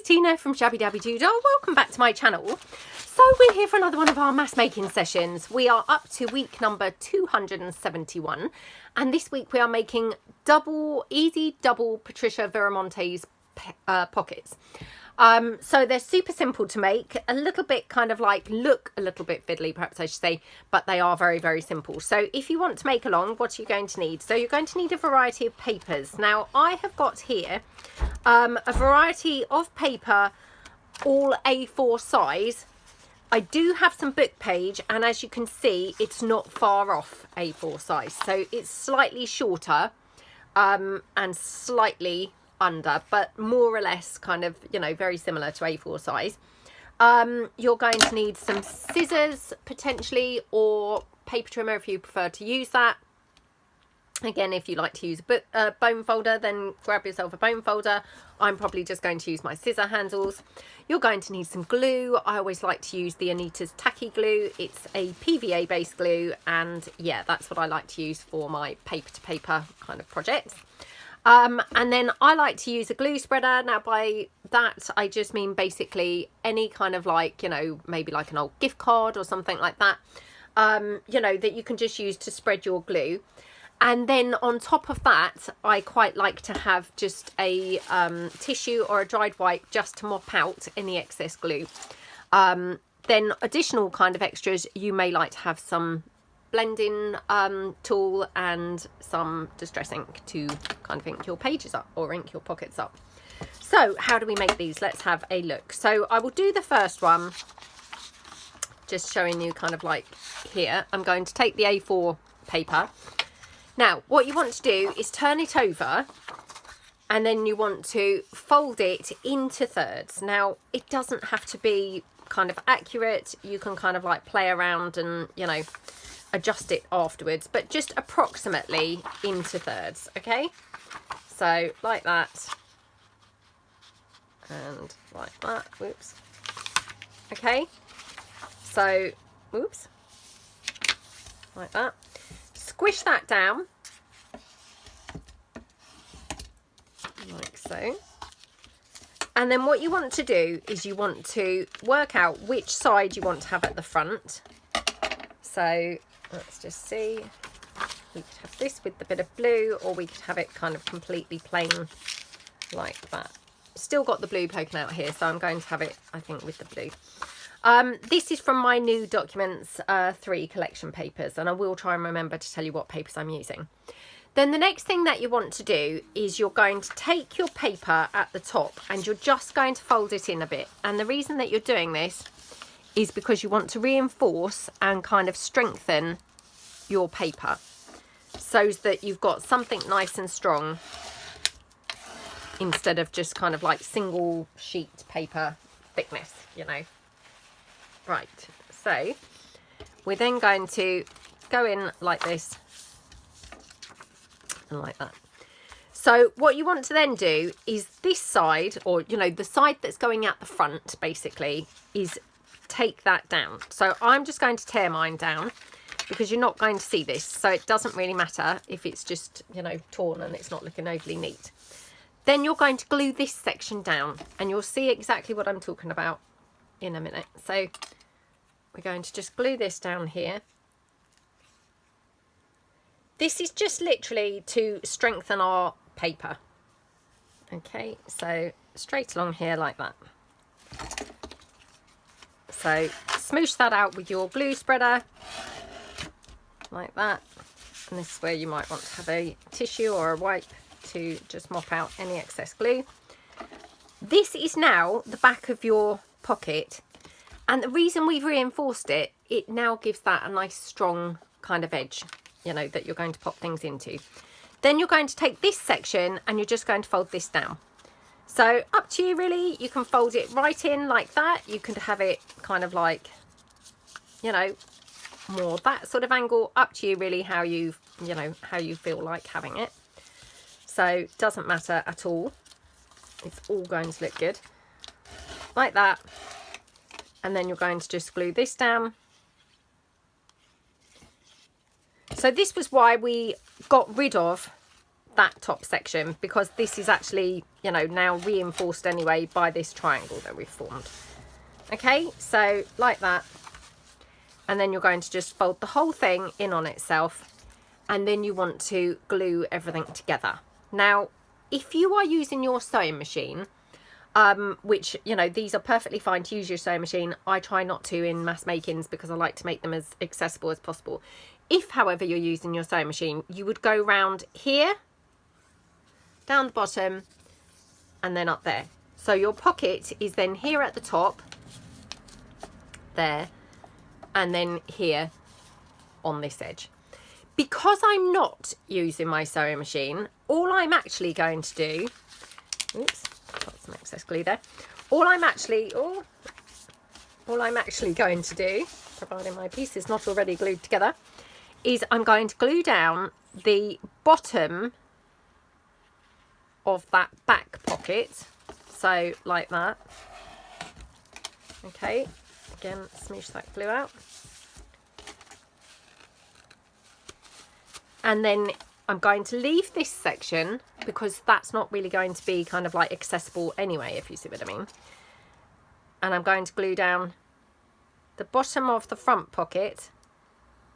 Tina from Shabby Dabby Doodle. Welcome back to my channel. So we're here for another one of our mass making sessions. We are up to week number 271 and this week we are making easy double Patricia Viramonte's pockets. So they're super simple to make, a little bit kind of like look a little bit fiddly perhaps I should say, but they are very, very simple. So if you want to make along, what are you going to need? So you're going to need a variety of papers. Now I have got here a variety of paper, all A4 size. I do have some book page, and as you can see it's not far off A4 size, so it's slightly shorter and slightly under, but more or less kind of, you know, very similar to A4 size. You're going to need some scissors potentially, or paper trimmer if you prefer to use that. Again, if you like to use a bone folder, then grab yourself a bone folder. I'm probably just going to use my scissor handles. You're going to need some glue. I always like to use the Anita's tacky glue. It's a PVA based glue, and yeah, that's what I like to use for my paper to paper kind of projects. And then I like to use a glue spreader. Now by that I just mean basically any kind of, like, you know, maybe like an old gift card or something like that, you know, that you can just use to spread your glue. And then on top of that, I quite like to have just a tissue or a dried wipe just to mop out any excess glue. Then additional kind of extras, you may like to have some blending tool and some distress ink to kind of ink your pages up or ink your pockets up. So how do we make these? Let's have a look. So I will do the first one, just showing you kind of like here. I'm going to take the A4 paper. Now what you want to do is turn it over, and then you want to fold it into thirds. Now it doesn't have to be kind of accurate, you can kind of like play around and, you know, adjust it afterwards, but just approximately into thirds. Okay, so like that and like that. Whoops. Okay, so whoops, like that. Squish that down like so, and then what you want to do is you want to work out which side you want to have at the front. So let's just see, we could have this with the bit of blue, or we could have it kind of completely plain like that. Still got the blue poking out here, so I'm going to have it, I think, with the blue. This is from my new Documents 3 collection papers, and I will try and remember to tell you what papers I'm using. Then the next thing that you want to do is you're going to take your paper at the top and you're just going to fold it in a bit. And the reason that you're doing this is because you want to reinforce and kind of strengthen your paper so that you've got something nice and strong instead of just kind of like single sheet paper thickness, you know. Right, so we're then going to go in like this and like that. So what you want to then do is this side, or, you know, the side that's going out the front basically, is take that down. So I'm just going to tear mine down because you're not going to see this, so it doesn't really matter if it's just, you know, torn and it's not looking overly neat. Then you're going to glue this section down, and you'll see exactly what I'm talking about in a minute. So we're going to just glue this down here. This is just literally to strengthen our paper. Okay, so straight along here like that. So smoosh that out with your glue spreader like that, and this is where you might want to have a tissue or a wipe to just mop out any excess glue. This is now the back of your pocket, and the reason we've reinforced it, it now gives that a nice strong kind of edge, you know, that you're going to pop things into. Then you're going to take this section and you're just going to fold this down. So up to you really, you can fold it right in like that. You can have it kind of like, you know, more that sort of angle. Up to you really how you know, how you feel like having it. So doesn't matter at all. It's all going to look good like that. And then you're going to just glue this down. So this was why we got rid of that top section, because this is actually, you know, now reinforced anyway by this triangle that we've formed. Okay, so like that. And then you're going to just fold the whole thing in on itself, and then you want to glue everything together. Now, if you are using your sewing machine, which, you know, these are perfectly fine to use your sewing machine. I try not to in mass makings because I like to make them as accessible as possible. If, however, you're using your sewing machine, you would go round here, down the bottom, and then up there. So your pocket is then here at the top, there, and then here on this edge. Because I'm not using my sewing machine, all I'm actually going to do, oops, got some excess glue there. All I'm actually going to do, providing my piece is not already glued together, is I'm going to glue down the bottom of that back pocket. So like that. Okay, again, smoosh that glue out. And then I'm going to leave this section because that's not really going to be kind of like accessible anyway, if you see what I mean. And I'm going to glue down the bottom of the front pocket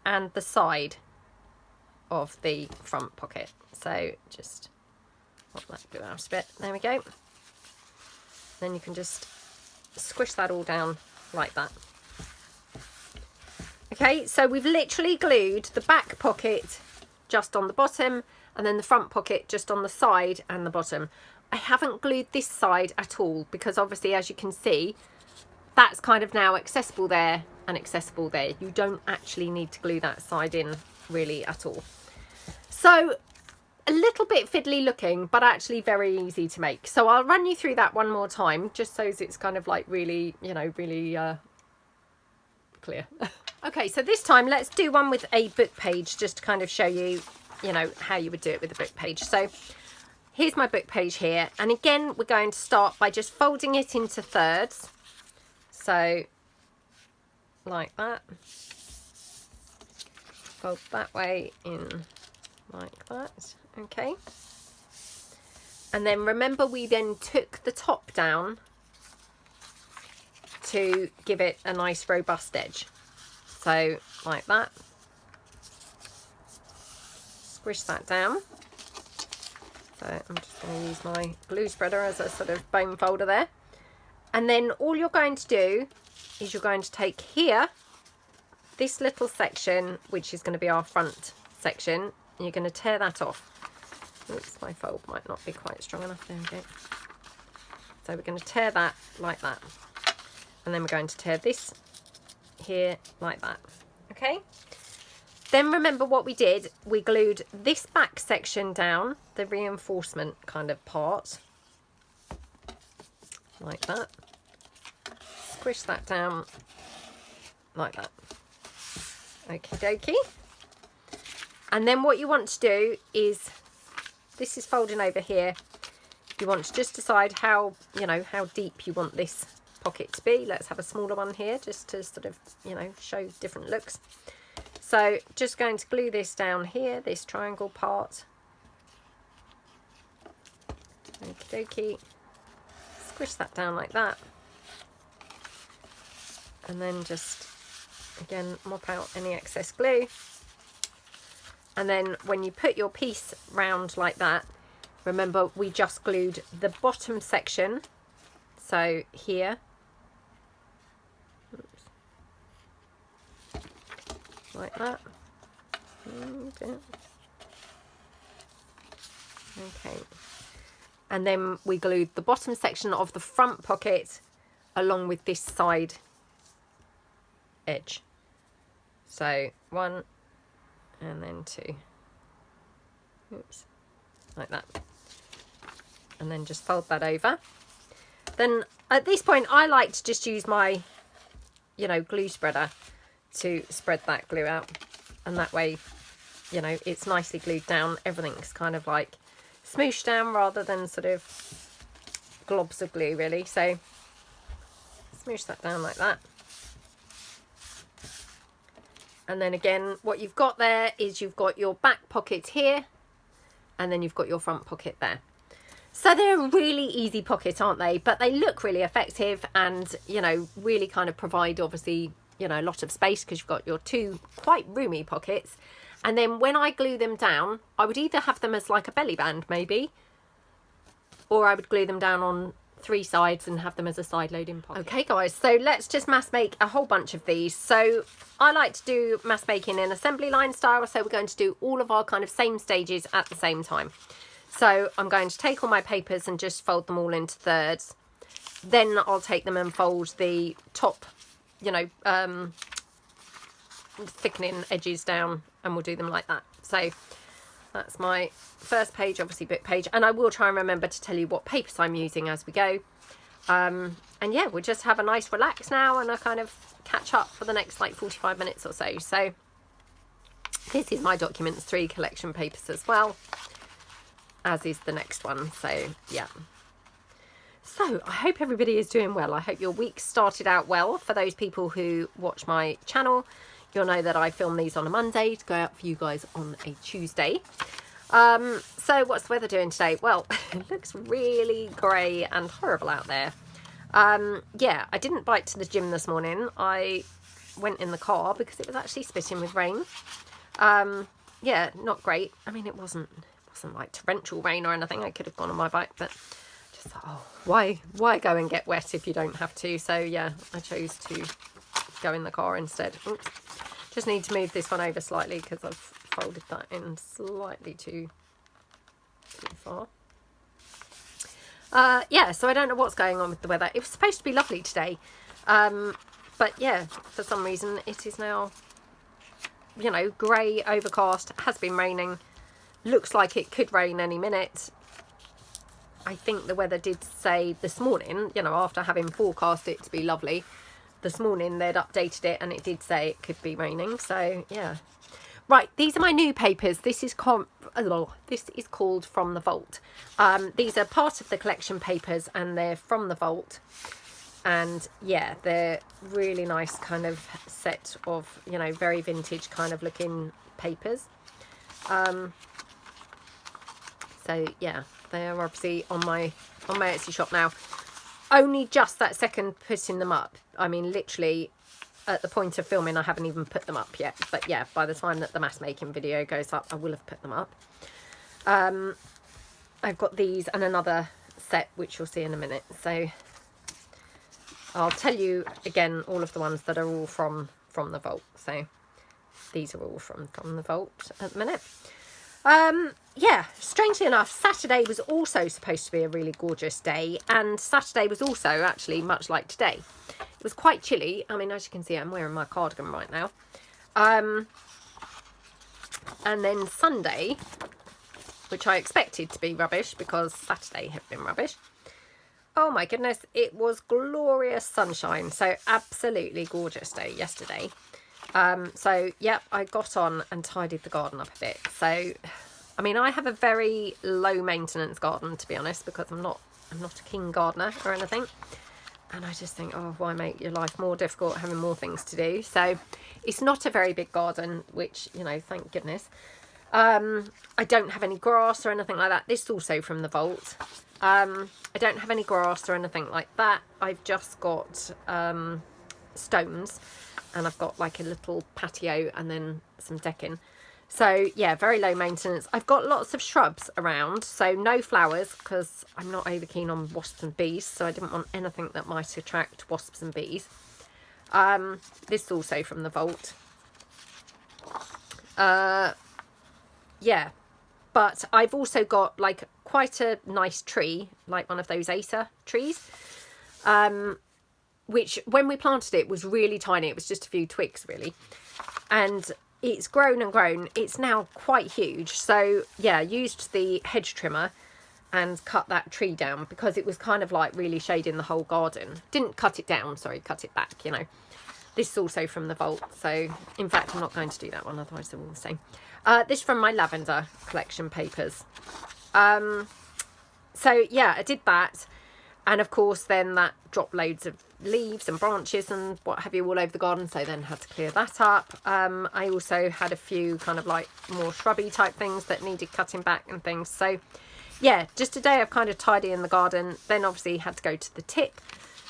and the side of the front pocket. So just pop that glue out a bit. There we go. Then you can just squish that all down like that. Okay, so we've literally glued the back pocket just on the bottom, and then the front pocket just on the side and the bottom. I haven't glued this side at all because obviously, as you can see, that's kind of now accessible there and accessible there. You don't actually need to glue that side in really at all. So a little bit fiddly looking, but actually very easy to make. So I'll run you through that one more time, just so it's kind of like really, you know, really clear. Okay, so this time let's do one with a book page, just to kind of show you, you know, how you would do it with a book page. So here's my book page here. And again, we're going to start by just folding it into thirds. So like that. Fold that way in like that. Okay. And then remember, we then took the top down to give it a nice robust edge. So like that. Squish that down. So I'm just going to use my glue spreader as a sort of bone folder there. And then all you're going to do is you're going to take here, this little section, which is going to be our front section, and you're going to tear that off. Oops, my fold might not be quite strong enough. There we go. So we're going to tear that like that. And then we're going to tear this here like that. Okay. Then remember what we did. We glued this back section down, the reinforcement kind of part, like that. Squish that down like that. Okie dokie. And then what you want to do is, this is folding over here. You want to just decide how, you know, how deep you want this pocket to be. Let's have a smaller one here just to sort of, you know, show different looks. So just going to glue this down here, this triangle part. Okie dokie. Squish that down like that. And then just, again, mop out any excess glue. And then when you put your piece round like that, remember we just glued the bottom section. So here. Oops. Like that. Okay. And then we glued the bottom section of the front pocket along with this side edge. So 1 and then 2. Oops. Like that. And then just fold that over. Then at this point I like to just use my, you know, glue spreader to spread that glue out, and that way, you know, it's nicely glued down. Everything's kind of like smooshed down rather than sort of globs of glue really. So smoosh that down like that. And then again, what you've got there is you've got your back pocket here, and then you've got your front pocket there. So they're a really easy pocket, aren't they? But they look really effective and, you know, really kind of provide, obviously, you know, a lot of space because you've got your two quite roomy pockets. And then when I glue them down, I would either have them as like a belly band maybe, or I would glue them down on 3 sides and have them as a side loading pocket. Okay guys, so let's just mass make a whole bunch of these. So I like to do mass making in assembly line style, so we're going to do all of our kind of same stages at the same time. So I'm going to take all my papers and just fold them all into thirds. Then I'll take them and fold the top, you know, thickening edges down, and we'll do them like that. So that's my first page, obviously book page, and I will try and remember to tell you what papers I'm using as we go. And yeah, we'll just have a nice relax now and a kind of catch up for the next like 45 minutes or so. So this is my Documents 3 collection papers as well, as is the next one. So yeah, so I hope everybody is doing well. I hope your week started out well. For those people who watch my channel, you'll know that I film these on a Monday to go out for you guys on a Tuesday. So what's the weather doing today? Well, it looks really grey and horrible out there. Yeah, I didn't bike to the gym this morning. I went in the car because it was actually spitting with rain. Yeah, not great. I mean, it wasn't like torrential rain or anything. I could have gone on my bike, but just thought, oh, why go and get wet if you don't have to? So yeah, I chose to go in the car instead. Oops. Just need to move this one over slightly because I've folded that in slightly too far. Yeah, so I don't know what's going on with the weather. It was supposed to be lovely today, but yeah, for some reason it is now, you know, grey, overcast. Has been raining, looks like it could rain any minute. I think the weather did say this morning, you know, after having forecast it to be lovely, this morning they'd updated it and it did say it could be raining. So yeah, right, these are my new papers. This is called From the Vault. These are part of the collection papers and they're from the vault, and yeah, they're really nice kind of set of, you know, very vintage kind of looking papers. So yeah, they are obviously on my Etsy shop now. Only just that second putting them up. I mean, literally at the point of filming, I haven't even put them up yet. But yeah, by the time that the mass making video goes up, I will have put them up. I've got these and another set, which you'll see in a minute. So I'll tell you again all of the ones that are all from the vault. So these are all from the vault at the minute. Yeah, strangely enough, Saturday was also supposed to be a really gorgeous day, and Saturday was also actually much like today. It was quite chilly. I mean, as you can see, I'm wearing my cardigan right now. And then Sunday, which I expected to be rubbish because Saturday had been rubbish. Oh my goodness, it was glorious sunshine. So absolutely gorgeous day yesterday. So yeah, I got on and tidied the garden up a bit. So I mean, I have a very low maintenance garden, to be honest, because I'm not a king gardener or anything. And I just think, oh, why make your life more difficult having more things to do? So it's not a very big garden, which, you know, thank goodness. I don't have any grass or anything like that. This is also from the vault. I don't have any grass or anything like that. I've just got stones, and I've got like a little patio and then some decking. So yeah, very low maintenance. I've got lots of shrubs around, so no flowers because I'm not over keen on wasps and bees, so I didn't want anything that might attract wasps and bees. This is also from the vault. Yeah, but I've also got like quite a nice tree, like one of those Acer trees, which when we planted it was really tiny. It was just a few twigs really, and it's grown and grown. It's now quite huge. So yeah, I used the hedge trimmer and cut that tree down because it was kind of like really shading the whole garden. Didn't cut it down, sorry, cut it back, you know. This is also from the vault. So in fact, I'm not going to do that one, otherwise they're all the same. This is from my lavender collection papers. So yeah, I did that. And of course then that dropped loads of leaves and branches and what have you all over the garden, so then had to clear that up. I also had a few kind of like more shrubby type things that needed cutting back and things. So yeah, just today I've kind of tidy in the garden, then obviously had to go to the tip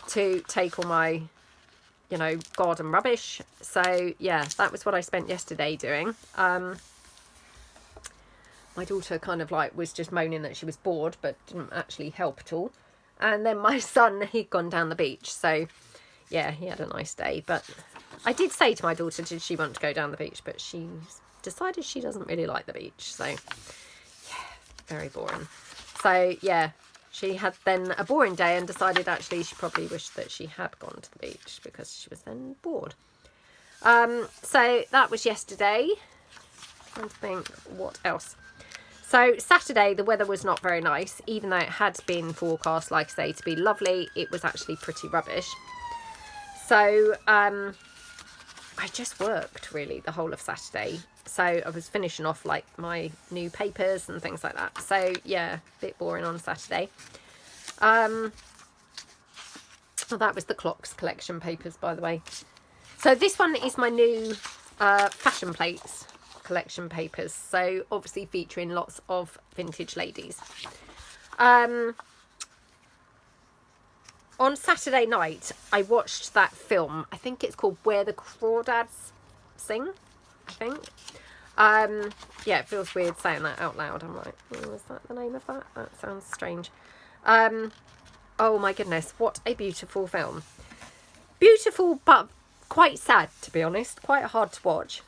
to take all my, you know, garden rubbish. So yeah, that was what I spent yesterday doing. My daughter kind of like was just moaning that she was bored, but didn't actually help at all. And then my son, he'd gone down the beach. So yeah, he had a nice day. But I did say to my daughter, did she want to go down the beach? But she decided she doesn't really like the beach. So yeah, very boring. So yeah, she had then a boring day and decided actually she probably wished that she had gone to the beach because she was then bored. So that was yesterday. I think what else. So Saturday, the weather was not very nice, even though it had been forecast, like I say, to be lovely. It was actually pretty rubbish. So I just worked really the whole of Saturday. So I was finishing off like my new papers and things like that. So yeah, a bit boring on Saturday. Well, that was the clocks collection papers, by the way. So this one is my new fashion plates collection papers, so obviously featuring lots of vintage ladies. On Saturday night I watched that film, I think it's called Where the Crawdads Sing, I think. Yeah, it feels weird saying that out loud. I'm like, oh, is that the name of that? That sounds strange. Oh my goodness, what a beautiful film. Beautiful but quite sad, to be honest, quite hard to watch.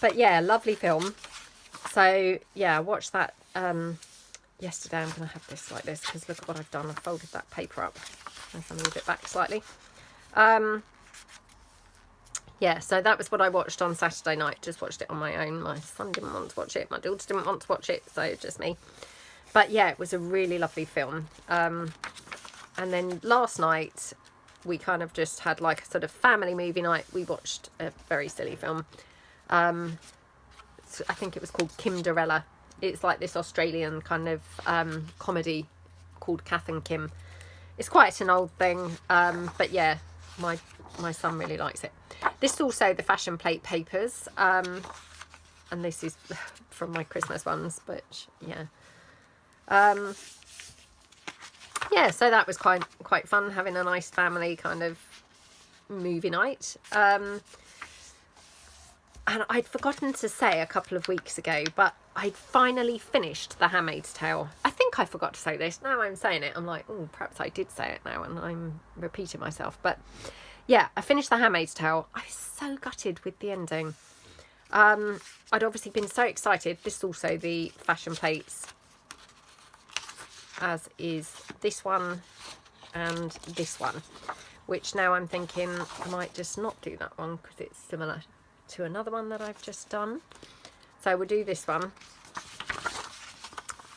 But yeah, lovely film. So yeah, I watched that yesterday. I'm going to have this like this because look at what I've done. I've folded that paper up. I'll move it back slightly. Yeah, so that was what I watched on Saturday night. Just watched it on my own. My son didn't want to watch it. My daughter didn't want to watch it. So just me. But yeah, it was a really lovely film. And then last night we kind of just had like a sort of family movie night. We watched a very silly film. I think it was called Kimderella. It's like this Australian kind of comedy called Kath and Kim. It's quite an old thing, but yeah, my son really likes it. This is also the fashion plate papers, and this is from my Christmas ones, but yeah. Yeah, so that was quite fun, having a nice family kind of movie night. And I'd forgotten to say a couple of weeks ago, but I'd finally finished The Handmaid's Tale. I think I forgot to say this. Now I'm saying it, I'm like, oh, perhaps I did say it now, and I'm repeating myself. But yeah, I finished The Handmaid's Tale. I was so gutted with the ending. I'd obviously been so excited. This is also the fashion plates, as is this one and this one, which now I'm thinking I might just not do that one because it's similar to another one that I've just done. So we'll do this one.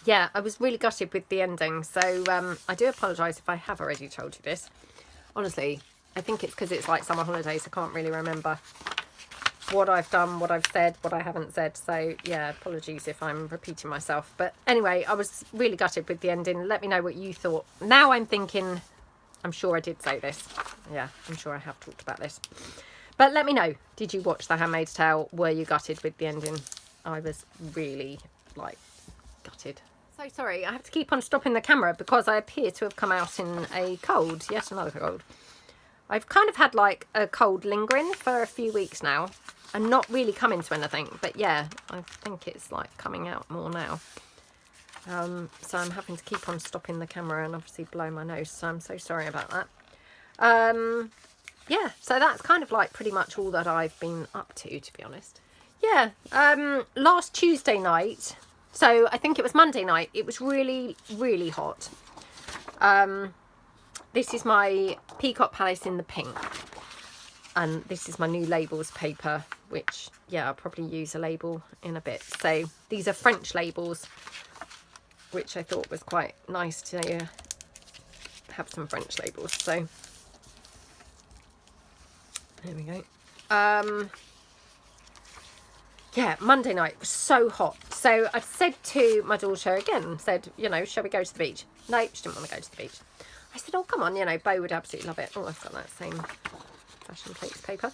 Yeah, I was really gutted with the ending, so I do apologise if I have already told you this. Honestly, I think it's because it's like summer holidays. I can't really remember what I've done, what I've said, what I haven't said. So yeah, apologies if I'm repeating myself. But anyway, I was really gutted with the ending. Let me know what you thought. Now I'm thinking, I'm sure I did say this. Yeah, I'm sure I have talked about this. But let me know, did you watch The Handmaid's Tale? Were you gutted with the ending? I was really, like, gutted. So sorry, I have to keep on stopping the camera because I appear to have come out in a cold. Yet another cold. I've kind of had, like, a cold lingering for a few weeks now. And not really coming to anything. But yeah, I think it's, like, coming out more now. So I'm having to keep on stopping the camera and obviously blow my nose. So I'm so sorry about that. Yeah, so that's kind of like pretty much all that I've been up to be honest. Yeah, last Tuesday night, so I think it was Monday night, it was really, really hot. This is my Peacock Palace in the pink. And this is my new labels paper, which, yeah, I'll probably use a label in a bit. So these are French labels, which I thought was quite nice to have some French labels. So there we go. Yeah, Monday night was so hot. so I said to my daughter again, said, you know, shall we go to the beach? No, she didn't want to go to the beach. I said, oh, come on, you know, Bo would absolutely love it. Oh, I've got that same fashion cakes paper.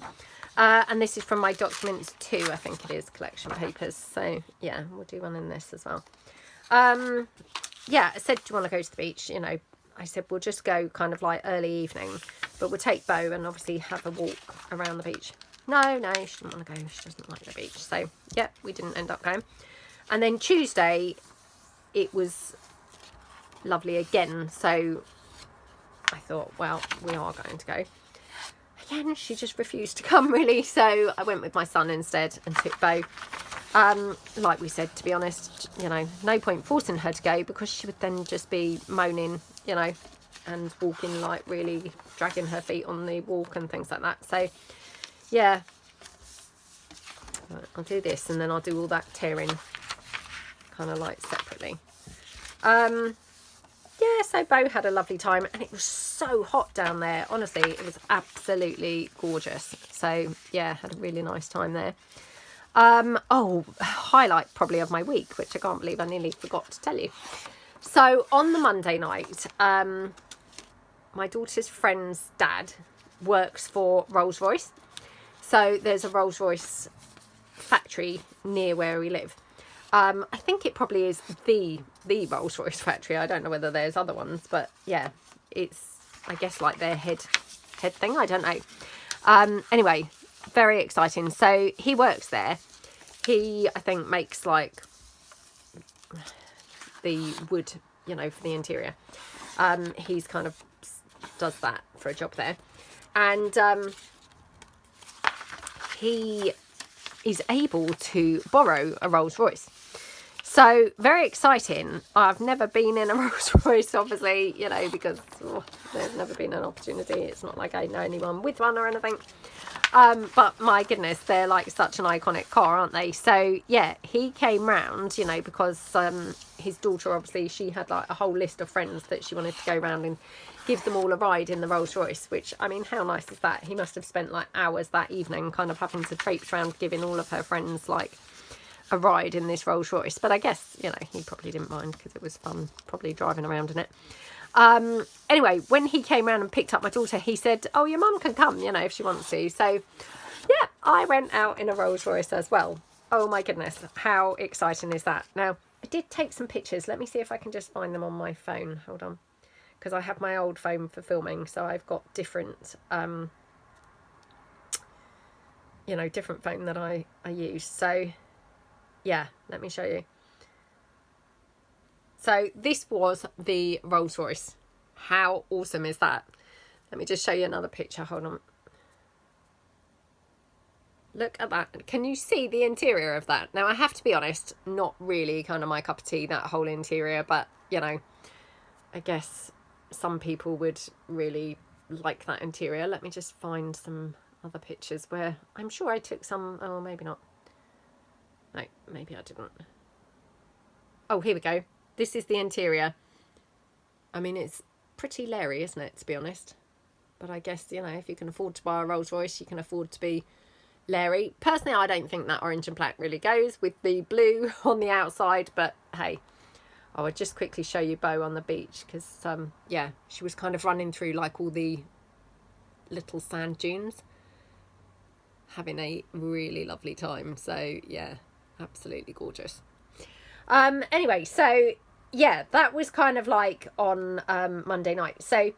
And this is from my Documents 2, I think it is, collection papers. So, yeah, we'll do one in this as well. Yeah, I said, do you want to go to the beach? You know, I said, we'll just go kind of like early evening, but we'll take Bo and obviously have a walk around the beach. No, she didn't want to go. She doesn't like the beach. So, yeah, we didn't end up going. And then Tuesday, it was lovely again. So I thought, well, we are going to go. Again, she just refused to come, really. So I went with my son instead and took Bo. Like we said, to be honest, you know, no point forcing her to go because she would then just be moaning, you know, and walking, like really dragging her feet on the walk and things like that. So, yeah. Right, I'll do this and then I'll do all that tearing kind of like separately. Yeah, so Bo had a lovely time and it was so hot down there. Honestly, it was absolutely gorgeous. So, yeah, had a really nice time there. Oh, highlight probably of my week, which I can't believe I nearly forgot to tell you. So, on the Monday night, my daughter's friend's dad works for Rolls-Royce. So, there's a Rolls-Royce factory near where we live. I think it probably is the Rolls-Royce factory. I don't know whether there's other ones, but yeah, it's, I guess, like their head thing. I don't know. Anyway, very exciting. So he works there. He, I think, makes like the wood, you know, for the interior. He's kind of does that for a job there. And he is able to borrow a Rolls-Royce. So, very exciting. I've never been in a Rolls-Royce, obviously, you know, because there's never been an opportunity. It's not like I know anyone with one or anything. But my goodness, they're like such an iconic car, aren't they? So, yeah, he came round, you know, because his daughter, obviously, she had like a whole list of friends that she wanted to go round and give them all a ride in the Rolls-Royce, which, I mean, how nice is that? He must have spent like hours that evening kind of having to traipse around giving all of her friends like a ride in this Rolls-Royce. But I guess, you know, he probably didn't mind because it was fun probably driving around in it. Anyway, when he came round and picked up my daughter, he said, oh, your mum can come, you know, if she wants to. So, yeah, I went out in a Rolls-Royce as well. Oh, my goodness. How exciting is that? Now, I did take some pictures. Let me see if I can just find them on my phone. Hold on. Because I have my old phone for filming. So I've got different, you know, different phone that I use. So, yeah, let me show you. So this was the Rolls-Royce. How awesome is that? Let me just show you another picture. Hold on. Look at that. Can you see the interior of that? Now, I have to be honest, not really kind of my cup of tea, that whole interior. But, you know, I guess some people would really like that interior. Let me just find some other pictures where I'm sure I took some. Oh, maybe not. No, maybe I didn't. Oh, here we go. This is the interior. I mean, it's pretty leery, isn't it, to be honest? But I guess, you know, if you can afford to buy a Rolls-Royce, you can afford to be leery. Personally, I don't think that orange and black really goes with the blue on the outside. But, hey, I would just quickly show you Bo on the beach because, yeah, she was kind of running through, like, all the little sand dunes. Having a really lovely time. So, yeah, absolutely gorgeous. Anyway, so yeah, that was kind of like on Monday night. So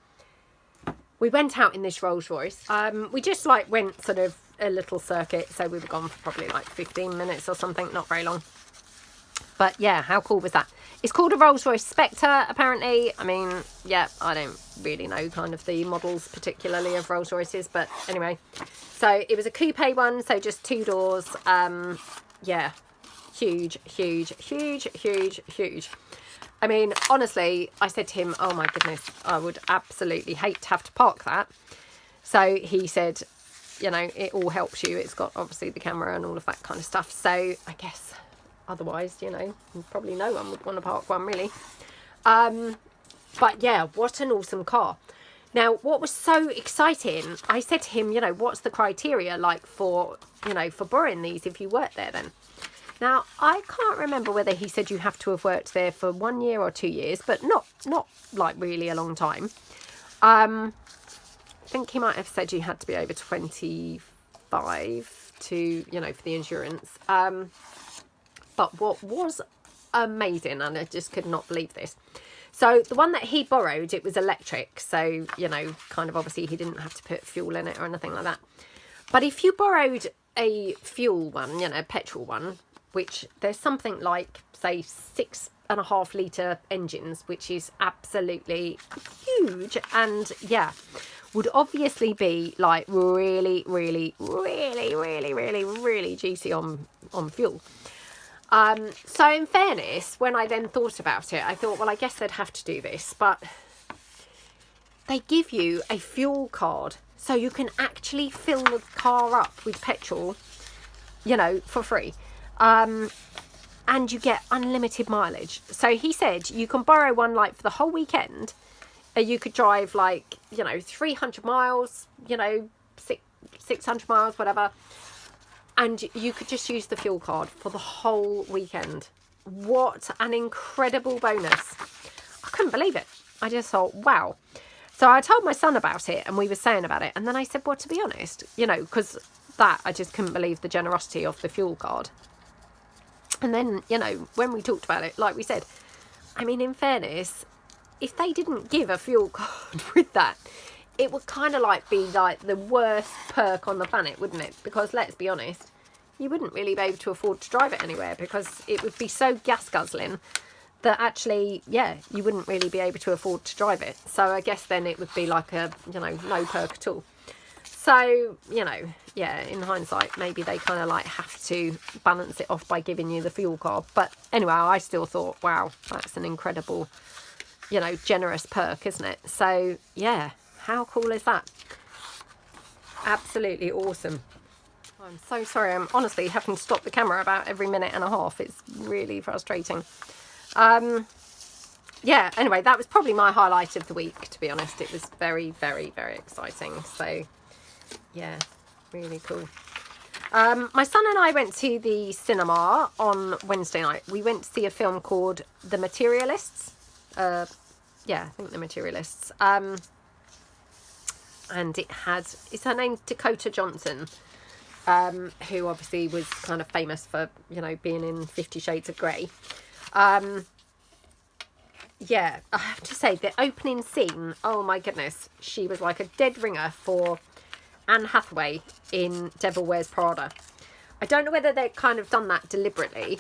we went out in this Rolls-Royce. We just like went sort of a little circuit. So we were gone for probably like 15 minutes or something, not very long. But yeah, how cool was that? It's called a Rolls-Royce Spectre, apparently. I mean, yeah, I don't really know kind of the models particularly of Rolls-Royces, but anyway. So it was a coupe one, so just 2 doors. Yeah. Huge. I mean, honestly, I said to him, oh my goodness, I would absolutely hate to have to park that. So he said, you know, it all helps you. It's got obviously the camera and all of that kind of stuff. So I guess otherwise, you know, probably no one would want to park one really. But yeah, what an awesome car. Now, what was so exciting, I said to him, you know, what's the criteria like for, you know, for borrowing these if you work there then? Now, I can't remember whether he said you have to have worked there for 1 year or 2 years, but not like really a long time. I think he might have said you had to be over 25 to, you know, for the insurance. But what was amazing, and I just could not believe this. So the one that he borrowed, it was electric. So, you know, kind of obviously he didn't have to put fuel in it or anything like that. But if you borrowed a fuel one, you know, petrol one, which there's something like, say, 6.5 litre engines, which is absolutely huge. And yeah, would obviously be like really, really, really, really, really, really juicy on fuel. So in fairness, when I then thought about it, I thought, well, I guess they'd have to do this, but they give you a fuel card so you can actually fill the car up with petrol, you know, for free. And you get unlimited mileage. So he said you can borrow one like for the whole weekend. You could drive like, you know, 300 miles, you know, 600 miles, whatever. And you could just use the fuel card for the whole weekend. What an incredible bonus. I couldn't believe it. I just thought, wow. So I told my son about it and we were saying about it. And then I said, well, to be honest, you know, because that, I just couldn't believe the generosity of the fuel card. And then, you know, when we talked about it, like we said, I mean, in fairness, if they didn't give a fuel card with that, it would kind of like be like the worst perk on the planet, wouldn't it? Because let's be honest, you wouldn't really be able to afford to drive it anywhere because it would be so gas guzzling that actually, yeah, you wouldn't really be able to afford to drive it. So I guess then it would be like a, you know, no perk at all. So, you know, yeah, in hindsight, maybe they kind of like have to balance it off by giving you the fuel card. But anyway, I still thought, wow, that's an incredible, you know, generous perk, isn't it? So, yeah, how cool is that? Absolutely awesome. I'm so sorry. I'm honestly having to stop the camera about every minute and a half. It's really frustrating. Yeah, anyway, that was probably my highlight of the week, to be honest. It was very, very, very exciting. So, yeah, really cool. My son and I went to the cinema on Wednesday night. We went to see a film called The Materialists. Yeah, I think The Materialists. And it had, is her name Dakota Johnson, who obviously was kind of famous for, you know, being in 50 Shades of Grey. Yeah, I have to say, the opening scene, oh my goodness, she was like a dead ringer for Anne Hathaway in Devil Wears Prada. I don't know whether they've kind of done that deliberately,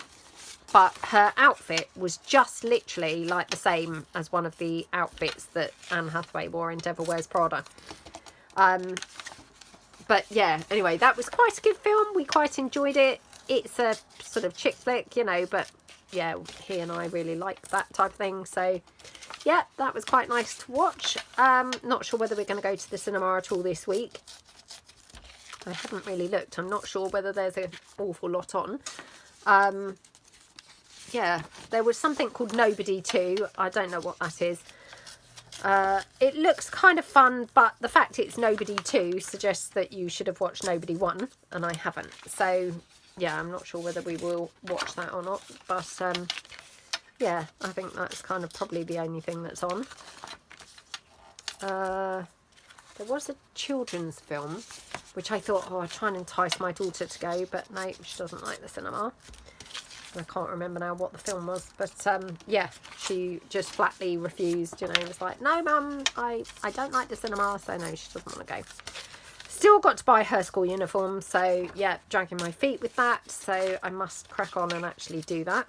but her outfit was just literally like the same as one of the outfits that Anne Hathaway wore in Devil Wears Prada. But yeah, anyway, that was quite a good film. We quite enjoyed it. It's a sort of chick flick, you know, but yeah, he and I really like that type of thing. So yeah, that was quite nice to watch. Not sure whether we're going to go to the cinema at all this week. I haven't really looked. I'm not sure whether there's an awful lot on. Yeah, there was something called Nobody 2. I don't know what that is. It looks kind of fun, but the fact it's Nobody 2 suggests that you should have watched Nobody 1, and I haven't. So yeah, I'm not sure whether we will watch that or not, but yeah, I think that's kind of probably the only thing that's on. There was a children's film, which I thought, oh, I'll try and entice my daughter to go, but no, she doesn't like the cinema. I can't remember now what the film was, but yeah, she just flatly refused, you know, was like, no, Mum, I don't like the cinema, so no, she doesn't want to go. Still got to buy her school uniform, so yeah, dragging my feet with that, so I must crack on and actually do that.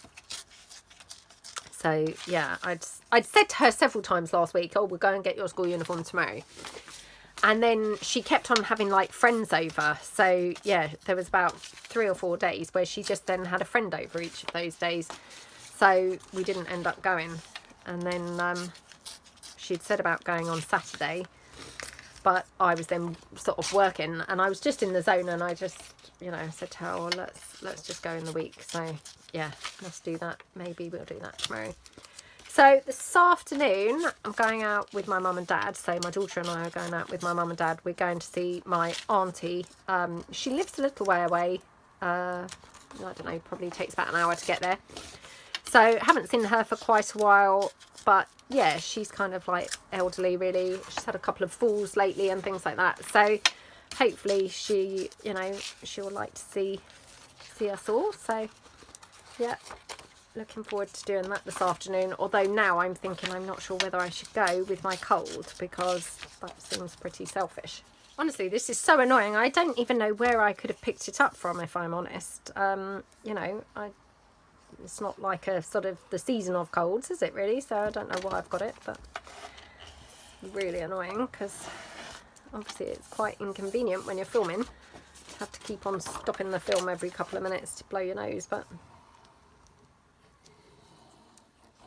So yeah, I'd said to her several times last week, oh, we'll go and get your school uniform tomorrow. And then she kept on having like friends over. So yeah, there was about 3 or 4 days where she just then had a friend over each of those days. So we didn't end up going. And then she'd said about going on Saturday, but I was then sort of working and I was just in the zone, and I just, you know, said to her, oh, let's just go in the week. So yeah, let's do that. Maybe we'll do that tomorrow. So this afternoon, I'm going out with my mum and dad. So my daughter and I are going out with my mum and dad. We're going to see my auntie. She lives a little way away. I don't know, probably takes about an hour to get there. So haven't seen her for quite a while, but yeah, she's kind of like elderly really. She's had a couple of falls lately and things like that. So hopefully she, you know, she'll like to see us all. So yeah, looking forward to doing that this afternoon. Although now I'm thinking I'm not sure whether I should go with my cold, because that seems pretty selfish. Honestly, this is so annoying. I don't even know where I could have picked it up from, if I'm honest. You know, it's not like a sort of the season of colds, is it really? So I don't know why I've got it, but it's really annoying because obviously it's quite inconvenient when you're filming. You have to keep on stopping the film every couple of minutes to blow your nose, but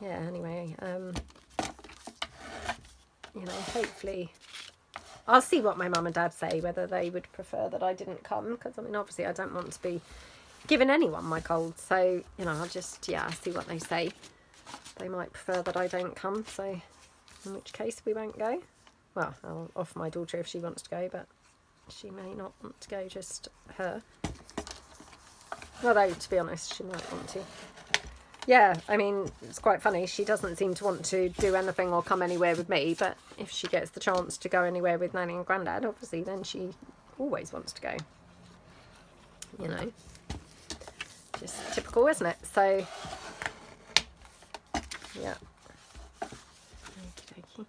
yeah, anyway, you know, hopefully I'll see what my mum and dad say, whether they would prefer that I didn't come, because I mean, obviously I don't want to be giving anyone my cold, so you know, I'll just, yeah, I'll see what they say. They might prefer that I don't come, so in which case we won't go. Well, I'll offer my daughter if she wants to go, but she may not want to go, just her. Although, to be honest, she might want to. Yeah, I mean, it's quite funny. She doesn't seem to want to do anything or come anywhere with me, but if she gets the chance to go anywhere with Nanny and Grandad, obviously, then she always wants to go. You know, just typical, isn't it? So, yeah. Okey-dokey.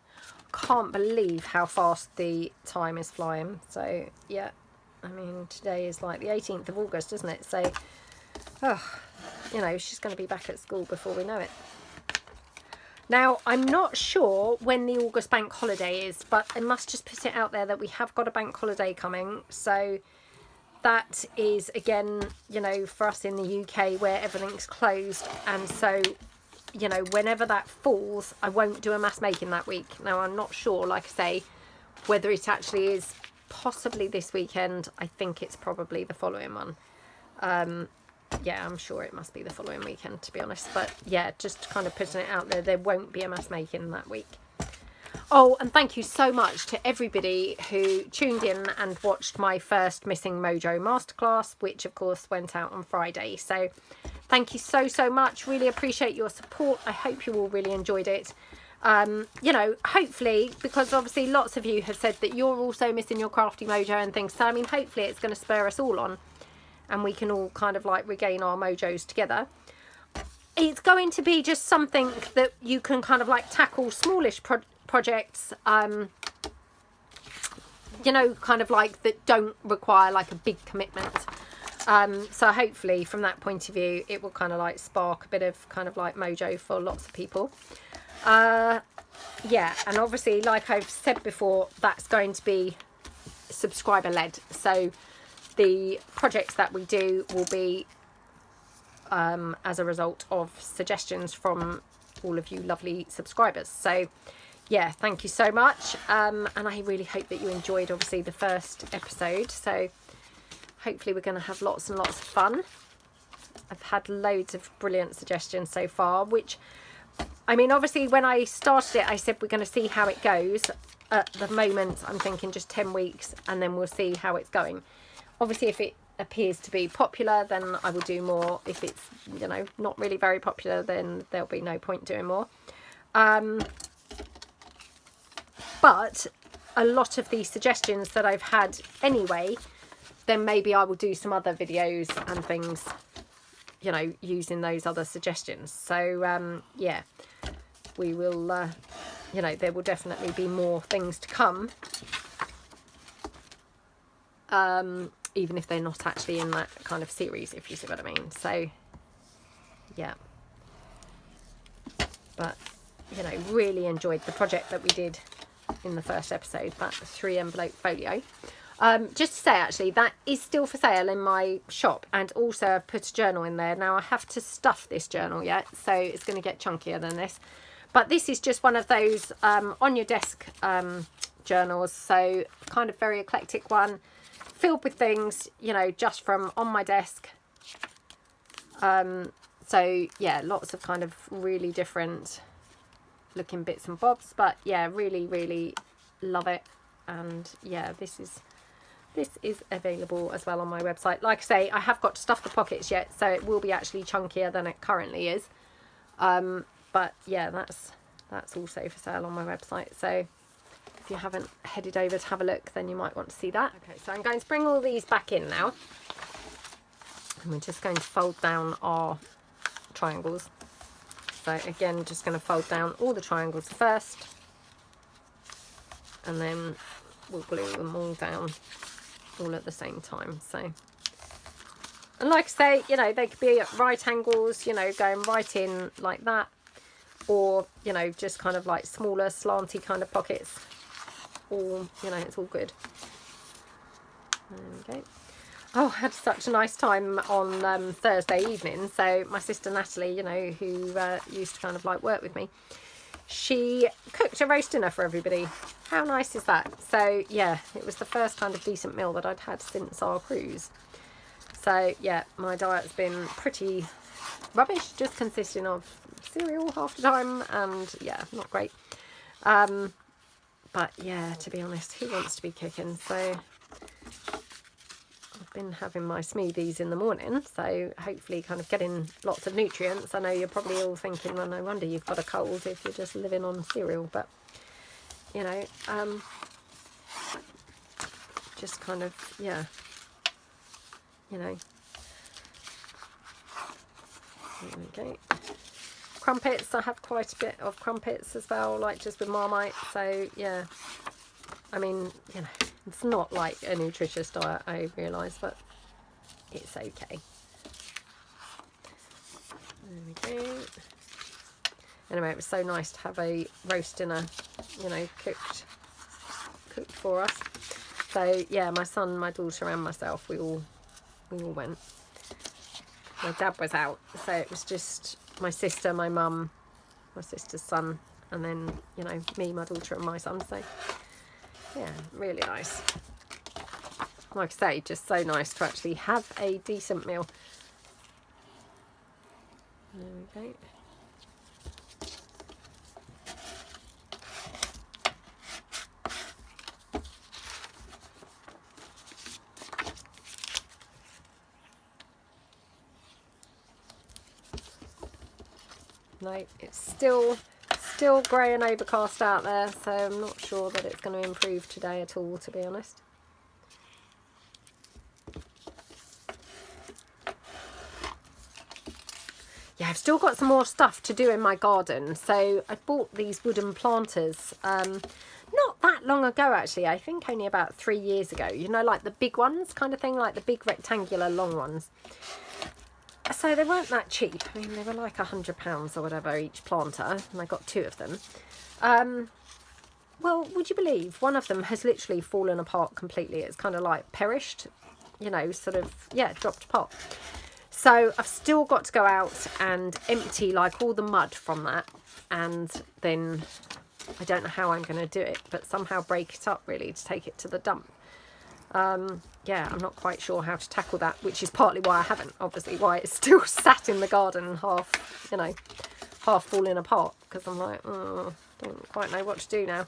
Can't believe how fast the time is flying. So, yeah, I mean, today is like the 18th of August, isn't it? So, oh, you know, she's going to be back at school before we know it. Now, I'm not sure when the August bank holiday is, but I must just put it out there that we have got a bank holiday coming. So that is, again, you know, for us in the UK where everything's closed. And so, you know, whenever that falls, I won't do a mass making that week. Now, I'm not sure, like I say, whether it actually is possibly this weekend. I think it's probably the following one. Yeah, I'm sure it must be the following weekend, to be honest. But yeah, just kind of putting it out there, there won't be a mass making that week. Oh, and thank you so much to everybody who tuned in and watched my first Missing Mojo Masterclass, which of course went out on Friday. So thank you so much. Really appreciate your support. I hope you all really enjoyed it. You know, hopefully, because obviously lots of you have said that you're also missing your crafty mojo and things. So, I mean, hopefully it's going to spur us all on, and we can all kind of like regain our mojos together. It's going to be just something that you can kind of like tackle smallish projects, you know, kind of like that don't require like a big commitment. So hopefully from that point of view, it will kind of like spark a bit of kind of like mojo for lots of people. Yeah, and obviously, like I've said before, that's going to be subscriber led. So the projects that we do will be as a result of suggestions from all of you lovely subscribers. So yeah, thank you so much, and I really hope that you enjoyed obviously the first episode. So hopefully we're going to have lots and lots of fun. I've had loads of brilliant suggestions so far, which, I mean, obviously when I started it I said we're going to see how it goes. At the moment I'm thinking just 10 weeks and then we'll see how it's going. Obviously, if it appears to be popular, then I will do more. If it's, you know, not really very popular, then there'll be no point doing more. But a lot of the suggestions that I've had anyway, then maybe I will do some other videos and things, you know, using those other suggestions. So, yeah, we will, you know, there will definitely be more things to come. Even if they're not actually in that kind of series, if you see what I mean. So, yeah. But, you know, really enjoyed the project that we did in the first episode, that 3 envelope folio. Just to say, actually, that is still for sale in my shop, and also I've put a journal in there. Now, I have to stuff this journal yet, so it's going to get chunkier than this. But this is just one of those on your desk journals, so kind of very eclectic one, filled with things, you know, just from on my desk. So yeah, lots of kind of really different looking bits and bobs, but yeah, really love it. And yeah, this is this is available as well on my website. Like I say, I have got to stuff the pockets yet, so it will be actually chunkier than it currently is. But yeah, that's also for sale on my website. So if you haven't headed over to have a look, then you might want to see that. Okay, so I'm going to bring all these back in now. And we're just going to fold down our triangles. So again, just going to fold down all the triangles first. And then we'll glue them all down all at the same time. So, and like I say, you know, they could be at right angles, you know, going right in like that, or, you know, just kind of like smaller slanty kind of pockets. All, you know, it's all good. There we go. Oh, I had such a nice time on Thursday evening. So my sister Natalie, you know, who used to kind of like work with me, she cooked a roast dinner for everybody. How nice is that? So yeah, it was the first kind of decent meal that I'd had since our cruise. So yeah, my diet's been pretty rubbish, just consisting of cereal half the time, and yeah, not great. But yeah, to be honest, who wants to be kicking? So I've been having my smoothies in the morning, so hopefully kind of getting lots of nutrients. I know you're probably all thinking, well, no wonder you've got a cold if you're just living on cereal, but you know, just kind of, yeah, you know. There we go. Crumpets, I have quite a bit of crumpets as well, like just with Marmite. So yeah, I mean, you know, it's not like a nutritious diet, I realise, but it's okay. There we go. Anyway, it was so nice to have a roast dinner, you know, cooked for us. So yeah, my son, my daughter and myself, we all went. My dad was out, so it was just my sister, my mum, my sister's son, and then, you know, me, my daughter and my son. So yeah, really nice. Like I say, just so nice to actually have a decent meal. There we go. No, it's still grey and overcast out there, so I'm not sure that it's going to improve today at all, to be honest. Yeah, I've still got some more stuff to do in my garden. So I bought these wooden planters not that long ago, actually. I think only about 3 years ago. You know, like the big ones kind of thing, like the big rectangular long ones. So they weren't that cheap. I mean, they were like £100 or whatever each planter, and I got 2 of them. Well, would you believe one of them has literally fallen apart completely? It's kind of like perished, you know, sort of, yeah, dropped apart. So I've still got to go out and empty like all the mud from that, and then I don't know how I'm going to do it, but somehow break it up really to take it to the dump. Yeah, I'm not quite sure how to tackle that, which is partly why I haven't, obviously, why it's still sat in the garden half, you know, half falling apart, because I'm like, oh, don't quite know what to do now.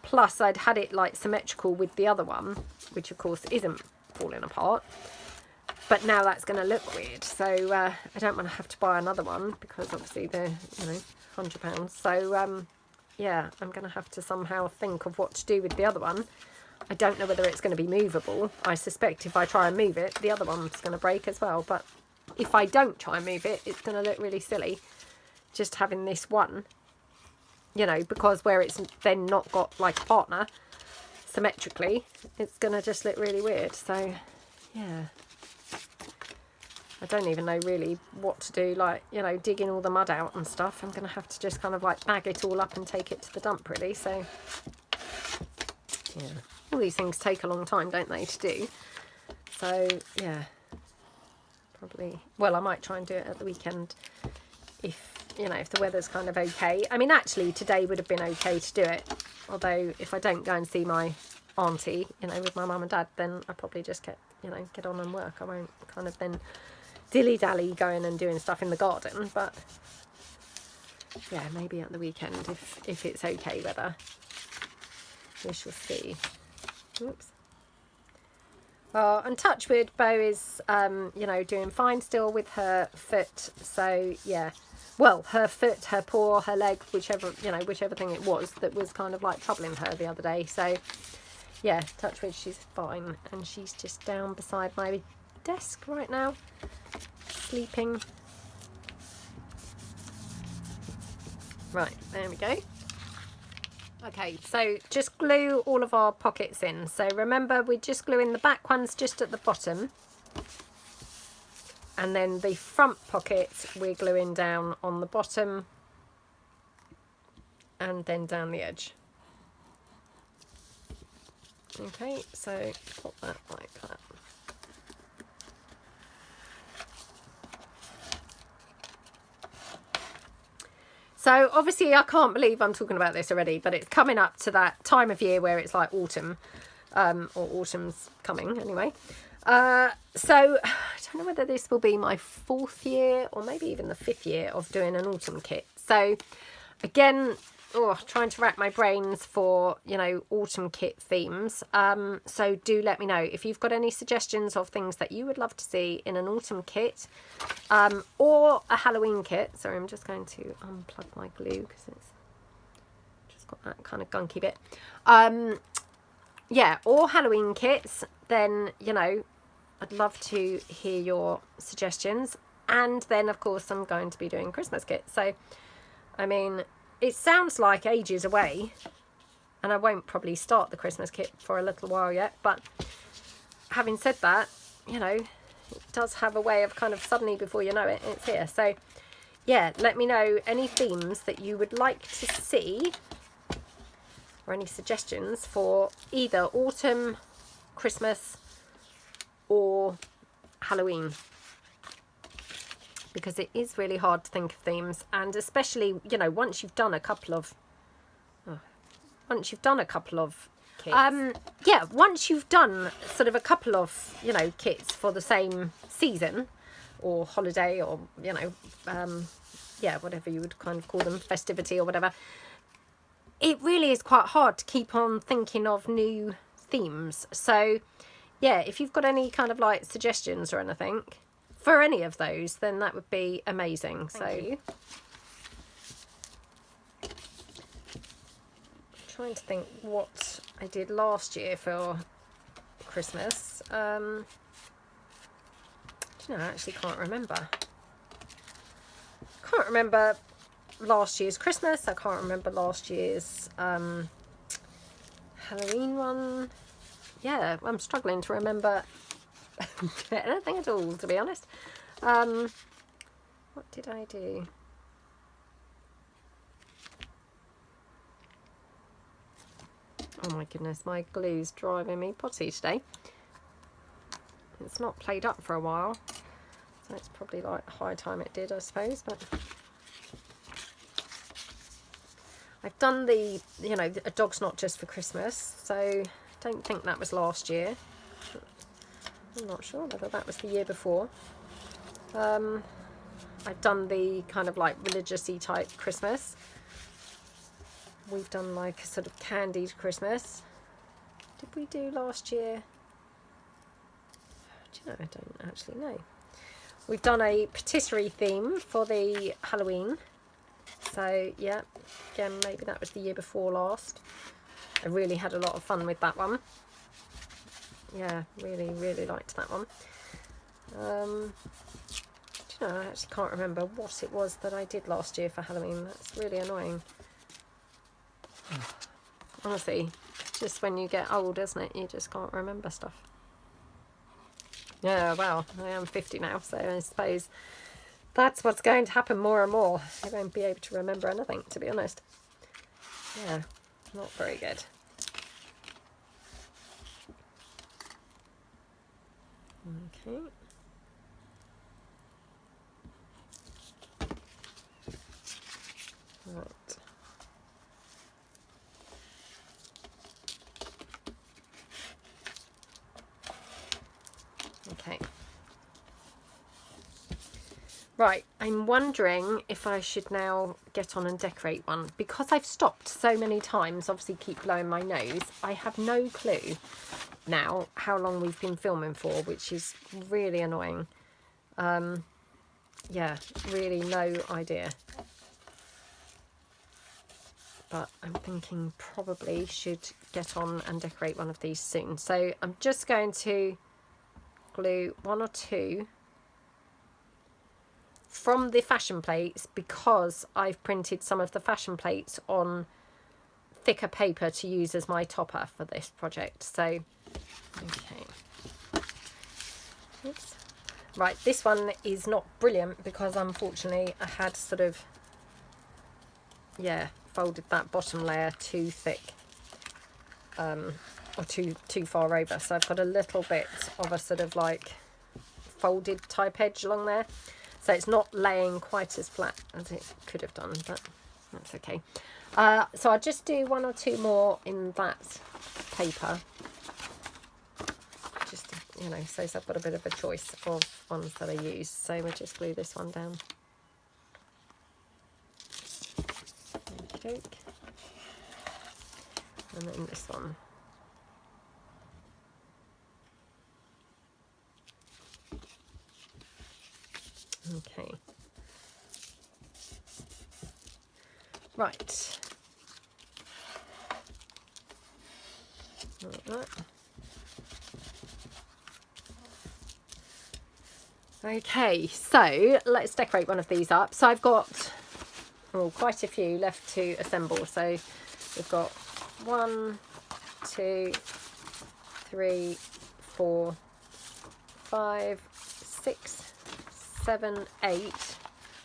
Plus, I'd had it like symmetrical with the other one, which of course isn't falling apart, but now that's going to look weird. So I don't want to have to buy another one, because obviously they're, you know, £100. So yeah, I'm going to have to somehow think of what to do with the other one. I don't know whether it's going to be movable. I suspect if I try and move it, the other one's going to break as well. But if I don't try and move it, it's going to look really silly just having this one, you know, because where it's then not got like a partner symmetrically, it's going to just look really weird. So, yeah. I don't even know really what to do, like, you know, digging all the mud out and stuff. I'm going to have to just kind of like bag it all up and take it to the dump, really. So, yeah. All these things take a long time, don't they, to do? So, yeah, probably, well, I might try and do it at the weekend if, you know, if the weather's kind of okay. I mean, actually, today would have been okay to do it, although if I don't go and see my auntie, you know, with my mum and dad, then I probably just get on and work. I won't kind of then dilly-dally going and doing stuff in the garden, but, yeah, maybe at the weekend if it's okay weather. We shall see. Oops. And touch wood, Bo is, you know, doing fine still with her foot. So, yeah. Well, her foot, her paw, her leg, whichever, you know, whichever thing it was that was kind of like troubling her the other day. So, yeah, touch wood, she's fine. And she's just down beside my desk right now, sleeping. Right, there we go. Okay, so just glue all of our pockets in. So remember, we're just gluing the back ones just at the bottom. And then the front pocket, we're gluing down on the bottom. And then down the edge. Okay, so put that like that. So obviously I can't believe I'm talking about this already, but it's coming up to that time of year where it's like autumn, or autumn's coming anyway. So I don't know whether this will be my 4th year or maybe even the 5th year of doing an autumn kit. So again, trying to rack my brains for, you know, autumn kit themes. So do let me know if you've got any suggestions of things that you would love to see in an autumn kit, or a Halloween kit. Sorry, I'm just going to unplug my glue because it's just got that kind of gunky bit. Yeah, or Halloween kits, then, you know, I'd love to hear your suggestions. And then, of course, I'm going to be doing Christmas kits. So, I mean, it sounds like ages away, and I won't probably start the Christmas kit for a little while yet, but having said that, you know, it does have a way of kind of suddenly before you know it, it's here. So yeah, let me know any themes that you would like to see or any suggestions for either autumn, Christmas or Halloween, because it is really hard to think of themes, and especially, you know, once you've done a couple of kits. Yeah, once you've done sort of a couple of, you know, kits for the same season or holiday, or, you know, yeah, whatever you would kind of call them, festivity or whatever, it really is quite hard to keep on thinking of new themes. So yeah, if you've got any kind of like suggestions or anything for any of those, then that would be amazing. Thank you. I'm trying to think what I did last year for Christmas. Do you know, I actually can't remember. Can't remember last year's Christmas. I can't remember last year's Halloween one. Yeah, I'm struggling to remember anything at all, to be honest. What did I do? Oh my goodness, my glue's driving me potty today. It's not played up for a while, so it's probably like high time it did, I suppose. But I've done the, you know, a dog's not just for Christmas, so I don't think that was last year. I'm not sure whether that was the year before. I've done the kind of like religious-y type Christmas. We've done like a sort of candied Christmas. Did we do last year? Do you know, I don't actually know. We've done a patisserie theme for the Halloween. So yeah, again, maybe that was the year before last. I really had a lot of fun with that one. Yeah, really, really liked that one. Do you know, I actually can't remember what it was that I did last year for Halloween. That's really annoying. Honestly, just when you get old, isn't it? You just can't remember stuff. Yeah, well, I am 50 now, so I suppose that's what's going to happen more and more. I won't be able to remember anything, to be honest. Yeah, not very good. Okay. Right. Okay. Right, I'm wondering if I should now get on and decorate one. Because I've stopped so many times, obviously keep blowing my nose, I have no clue now how long we've been filming for, which is really annoying. Yeah, really no idea. But I'm thinking probably should get on and decorate one of these soon. So I'm just going to glue 1 or 2 from the fashion plates, because I've printed some of the fashion plates on thicker paper to use as my topper for this project. So, okay. Oops. Right, this one is not brilliant because unfortunately I had sort of, yeah, folded that bottom layer too thick, or too far over. So I've got a little bit of a sort of like folded type edge along there. So it's not laying quite as flat as it could have done, but that's okay. So I'll just do 1 or 2 more in that paper. Just, you know, so I've got a bit of a choice of ones that I use. So we'll just glue this one down. Okay. And then this one. Okay. Right. Like that. Okay, so let's decorate one of these up. So I've got quite a few left to assemble. So we've got 1, 2, 3, 4, 5, 6, 7, 8.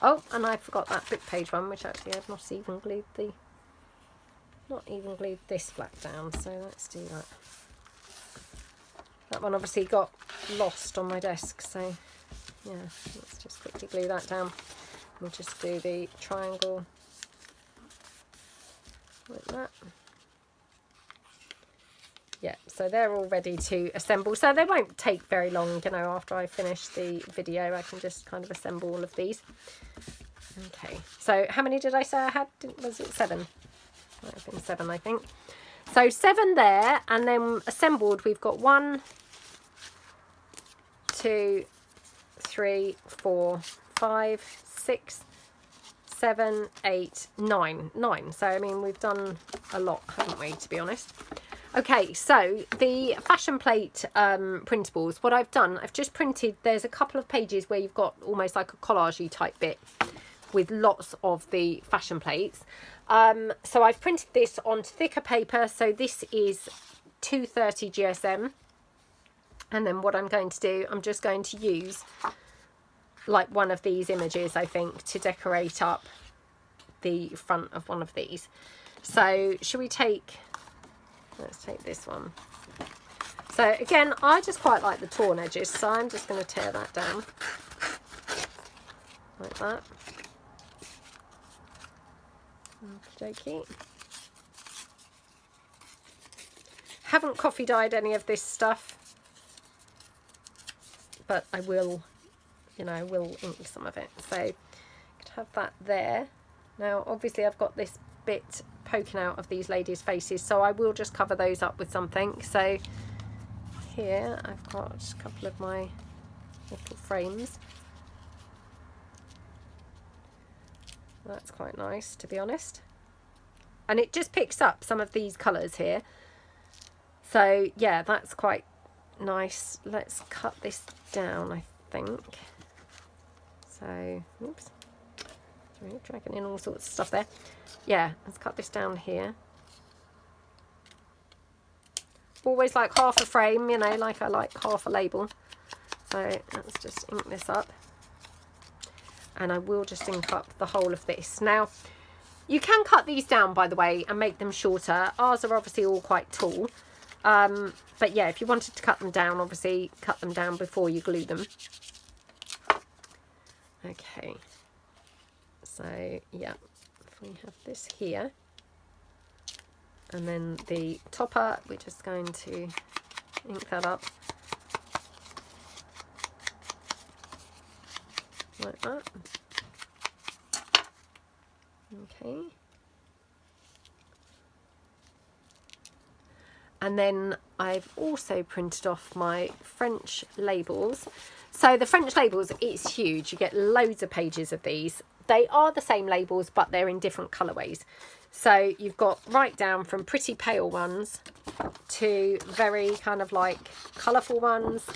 Oh, and I forgot that book page one, which actually I've not even glued this flat down. So let's do that. That one obviously got lost on my desk, so yeah, let's just quickly glue that down. We'll just do the triangle like that. Yeah, so they're all ready to assemble. So they won't take very long, you know, after I finish the video. I can just kind of assemble all of these. Okay, so how many did I say I had? Was it 7? Might have been 7, I think. So 7 there, and then assembled we've got 1, 2, 3, 4, 5, 6, 7, 8, 9. So I mean we've done a lot, haven't we, to be honest. Okay, so the fashion plate printables, what I've done, I've just printed, there's a couple of pages where you've got almost like a collage-y type bit with lots of the fashion plates. So I've printed this on thicker paper, so this is 230 GSM. And then what I'm going to do, I'm just going to use like one of these images, I think, to decorate up the front of one of these. So should we take, let's take this one. So again, I just quite like the torn edges, so I'm just going to tear that down like that. Okie dokie. Haven't coffee dyed any of this stuff, but I will, you know, will ink some of it. So I could have that there. Now obviously I've got this bit poking out of these ladies' faces, so I will just cover those up with something. So here I've got a couple of my little frames. That's quite nice, to be honest. And it just picks up some of these colours here. So yeah, that's quite nice. Let's cut this down, I think. So, oops. Dragging in all sorts of stuff there. Yeah, let's cut this down here. Always like half a frame, you know, like I like half a label. So let's just ink this up. And I will just ink up the whole of this. Now, you can cut these down, by the way, and make them shorter. Ours are obviously all quite tall. But yeah, if you wanted to cut them down, obviously cut them down before you glue them. Okay. So, yeah, if we have this here. And then the topper, we're just going to ink that up. like that. Okay. And then I've also printed off my French labels. So the French labels, it's huge. You get loads of pages of these. They are the same labels, but they're in different colourways. So you've got right down from pretty pale ones to very kind of like colourful ones.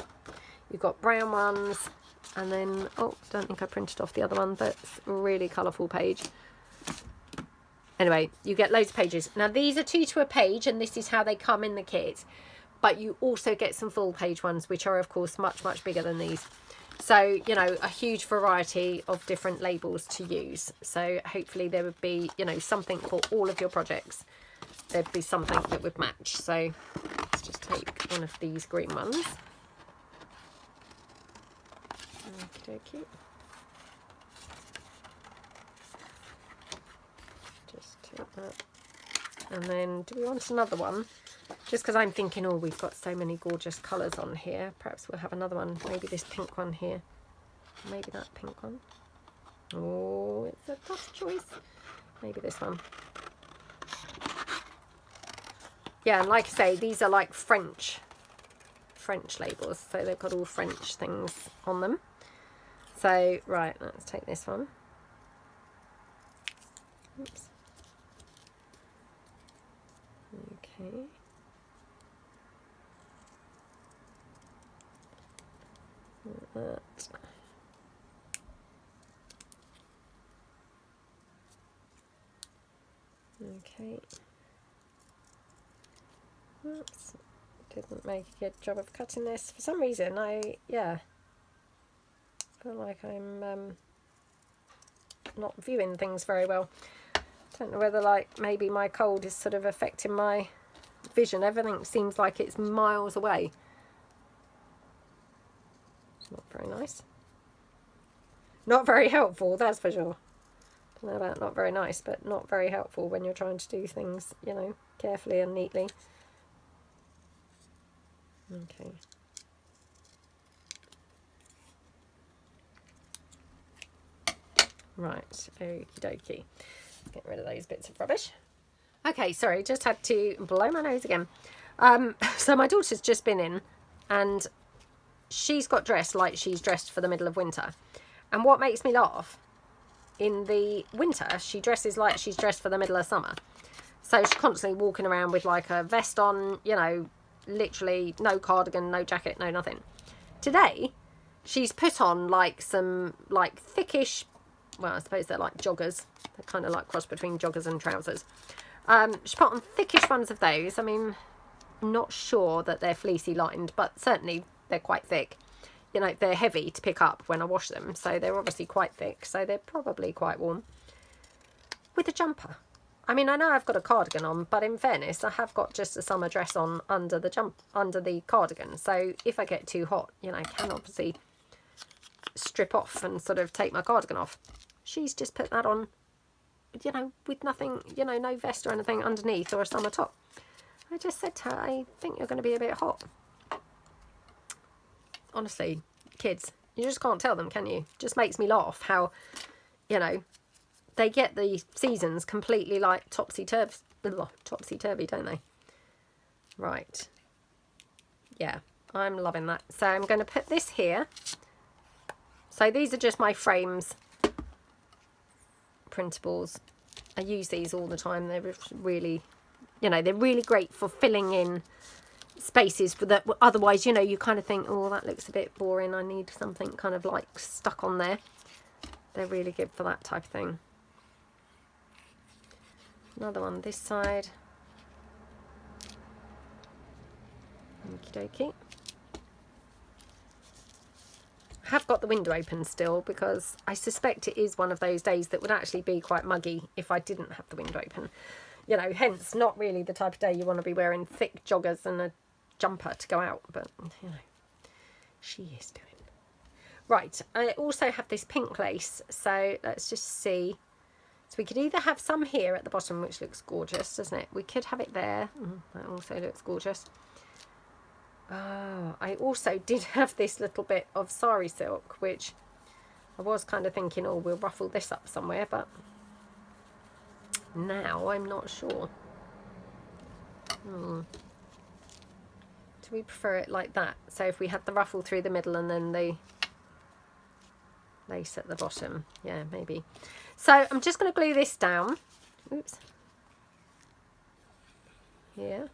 You've got brown ones. And then, oh, don't think I printed off the other one. That's a really colourful page. Anyway, you get loads of pages. Now, these are 2 to a page, and this is how they come in the kit. But you also get some full page ones, which are, of course, much, much bigger than these. So, you know, a huge variety of different labels to use. So hopefully there would be, you know, something for all of your projects. There'd be something that would match. So let's just take one of these green ones. Okie dokie. Just take that. And then do we want another one? Just because I'm thinking, oh, we've got so many gorgeous colours on here. Perhaps we'll have another one. Maybe this pink one here. Maybe that pink one. Oh, it's a tough choice. Maybe this one. Yeah, and like I say, these are like French labels. So they've got all French things on them. So, right, let's take this one. Oops. Okay. Like that. Okay. Oops. Didn't make a good job of cutting this. For some reason, yeah, feel like I'm not viewing things very well. Don't know whether, like, maybe my cold is sort of affecting my vision. Everything seems like it's miles away. It's not very nice. Not very helpful, that's for sure. Don't know about not very nice, but not very helpful when you're trying to do things, you know, carefully and neatly. Okay. Right, okie dokie. Get rid of those bits of rubbish. Okay, sorry, just had to blow my nose again. So my daughter's just been in, and she's got dressed like she's dressed for the middle of winter. And what makes me laugh, in the winter, she dresses like she's dressed for the middle of summer. So she's constantly walking around with like a vest on, you know, literally no cardigan, no jacket, no nothing. Today, she's put on like some like thickish, well, I suppose they're like joggers. They're kind of like cross between joggers and trousers. She put on thickish ones of those. I mean, I'm not sure that they're fleecy lined, but certainly they're quite thick. You know, they're heavy to pick up when I wash them, so they're obviously quite thick, so they're probably quite warm. With a jumper. I mean, I know I've got a cardigan on, but in fairness, I have got just a summer dress on under the cardigan. So if I get too hot, you know, I can obviously strip off and sort of take my cardigan off. She's just put that on, you know, with nothing, you know, no vest or anything underneath or a summer top. I just said to her, I think you're going to be a bit hot. Honestly, kids, you just can't tell them, can you? Just makes me laugh how, you know, they get the seasons completely like topsy-turvy, don't they? Right. Yeah, I'm loving that. So I'm going to put this here. So these are just my frames, printables. I use these all the time. They're really, you know, they're really great for filling in spaces that otherwise, you know, you kind of think, oh, that looks a bit boring. I need something kind of like stuck on there. They're really good for that type of thing. Another one this side. Okie dokie. I have got the window open still because I suspect it is one of those days that would actually be quite muggy if I didn't have the window open. You know, hence not really the type of day you want to be wearing thick joggers and a jumper to go out, but you know, she is doing. Right, I also have this pink lace, so let's just see. So we could either have some here at the bottom, which looks gorgeous, doesn't it? We could have it there. That also looks gorgeous. Oh, I also did have this little bit of sari silk, which I was kind of thinking, oh, we'll ruffle this up somewhere, but now I'm not sure. Do we prefer it like that? So if we had the ruffle through the middle and then the lace at the bottom. Yeah, maybe. So I'm just going to glue this down. Oops. Here.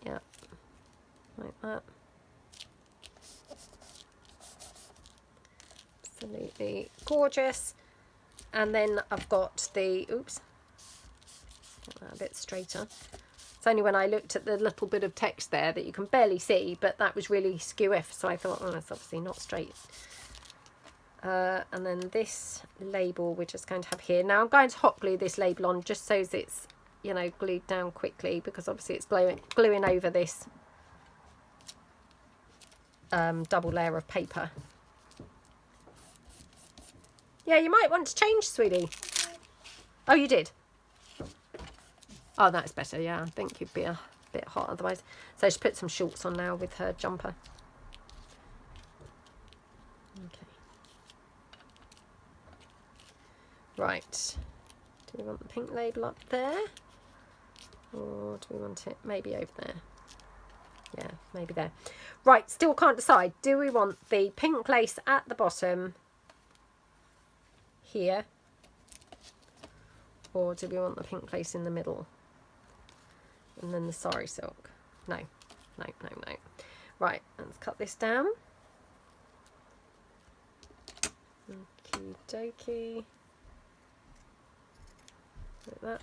Yeah. Like that. Absolutely gorgeous. And then I've got the, oops, get that a bit straighter. It's only when I looked at the little bit of text there that you can barely see, but that was really skew-iff, so I thought, oh, that's obviously not straight. And then this label we're just going to have here. Now I'm going to hot glue this label on just so that it's, you know, glued down quickly, because obviously it's gluing over this double layer of paper. Yeah, you might want to change, sweetie. Oh, you did? Oh, that's better. Yeah, I think you'd be a bit hot otherwise. So she put some shorts on now with her jumper. Okay. Right. Do we want the pink label up there? Or do we want it maybe over there? Yeah, maybe there. Right, still can't decide. Do we want the pink lace at the bottom here? Or do we want the pink lace in the middle? And then the sari silk? No, no, no, no. Right, let's cut this down. Okie dokie. Like that.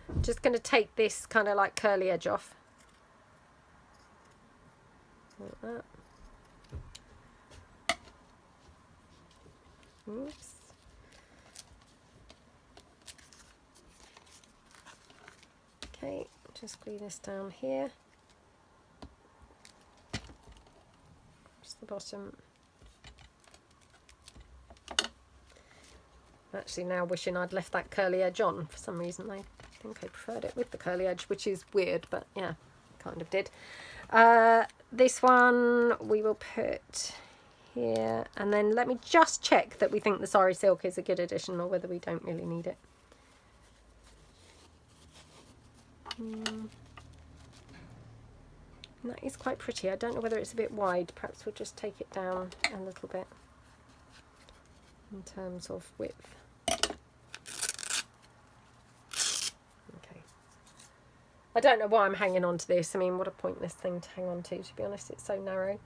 I'm just going to take this kind of like curly edge off. Like that. Oops. Okay, just glue this down here. Just the bottom. I'm actually now wishing I'd left that curly edge on. For some reason I think I preferred it with the curly edge, which is weird, but yeah, kind of did. This one we will put here, and then let me just check that we think the sari silk is a good addition or whether we don't really need it. That is quite pretty. I don't know whether it's a bit wide. Perhaps we'll just take it down a little bit in terms of width. Okay. I don't know why I'm hanging on to this. I mean, what a pointless thing to hang on to be honest. It's so narrow.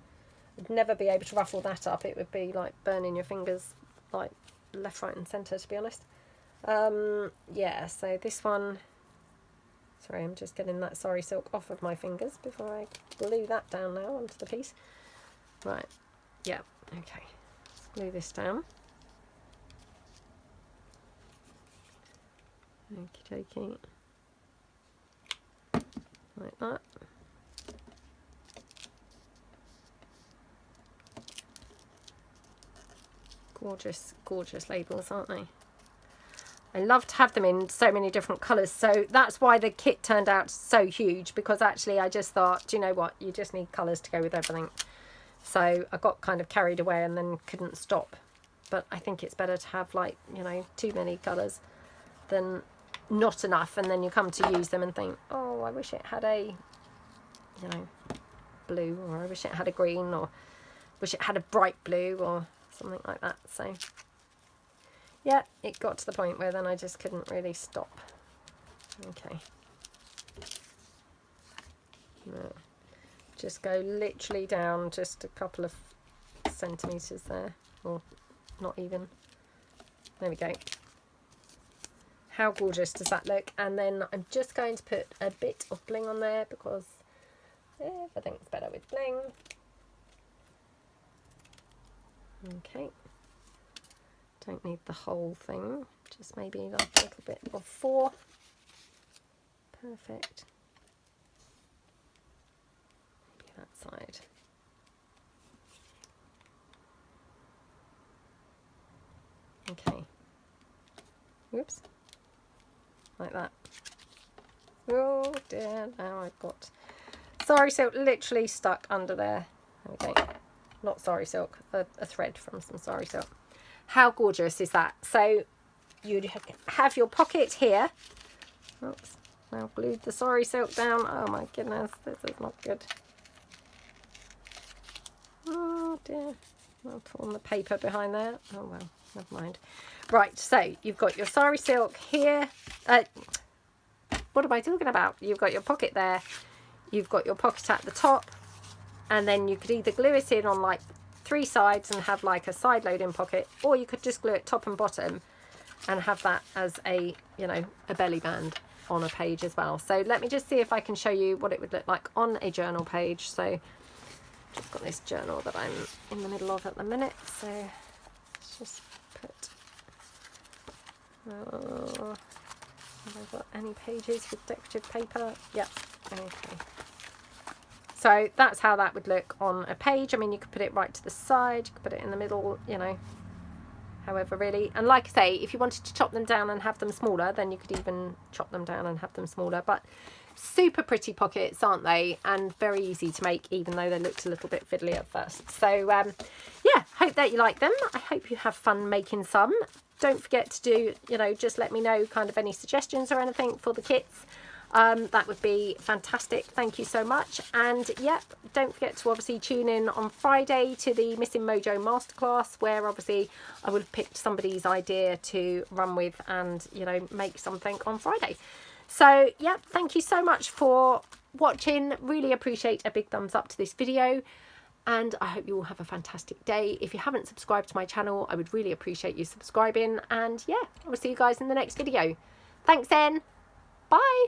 I'd never be able to ruffle that up. It would be like burning your fingers like left, right and centre, to be honest. Yeah, so this one, sorry, I'm just getting that sari silk off of my fingers before I glue that down now onto the piece. Right, yeah, okay, let's glue this down. Okie dokie, like that. Gorgeous, gorgeous labels, aren't they? I love to have them in so many different colours. So that's why the kit turned out so huge, because actually I just thought, do you know what? You just need colours to go with everything. So I got kind of carried away and then couldn't stop. But I think it's better to have, like, you know, too many colours than not enough. And then you come to use them and think, oh, I wish it had a, you know, blue, or I wish it had a green, or wish it had a bright blue, or something like that. So yeah, it got to the point where then I just couldn't really stop. Okay, no. Just go literally down just a couple of centimeters there, or not even. There we go. How gorgeous does that look? And then I'm just going to put a bit of bling on there, because everything's better with bling. Okay, don't need the whole thing, just maybe like a little bit of 4. Perfect. Maybe that side. Okay. Oops. Like that. Oh dear, now I've got... sari silk literally stuck under there. Okay, not sari silk, a thread from some sari silk. How gorgeous is that? So you'd have your pocket here. Oops, now glued the sari silk down. Oh my goodness, this is not good. Oh dear, I've torn the paper behind there. Oh well, never mind. Right, so you've got your sari silk here. What am I talking about? You've got your pocket there. You've got your pocket at the top. And then you could either glue it in on like 3 sides and have like a side loading pocket, or you could just glue it top and bottom and have that as a, you know, a belly band on a page as well. So let me just see if I can show you what it would look like on a journal page. So just got this journal that I'm in the middle of at the minute. So let's just put, have I got any pages with decorative paper? Yep, okay. So that's how that would look on a page. I mean, you could put it right to the side, you could put it in the middle, you know, however really. And like I say, if you wanted to chop them down and have them smaller, then you could even chop them down and have them smaller. But super pretty pockets, aren't they? And very easy to make, even though they looked a little bit fiddly at first. So yeah, hope that you like them. I hope you have fun making some. Don't forget to do, you know, just let me know kind of any suggestions or anything for the kits. That would be fantastic. Thank you so much. And yep, don't forget to obviously tune in on Friday to the Missing Mojo Masterclass, where obviously I will have picked somebody's idea to run with and, you know, make something on Friday. So yep, thank you so much for watching. Really appreciate a big thumbs up to this video. And I hope you all have a fantastic day. If you haven't subscribed to my channel, I would really appreciate you subscribing. And yeah, I will see you guys in the next video. Thanks then. Bye.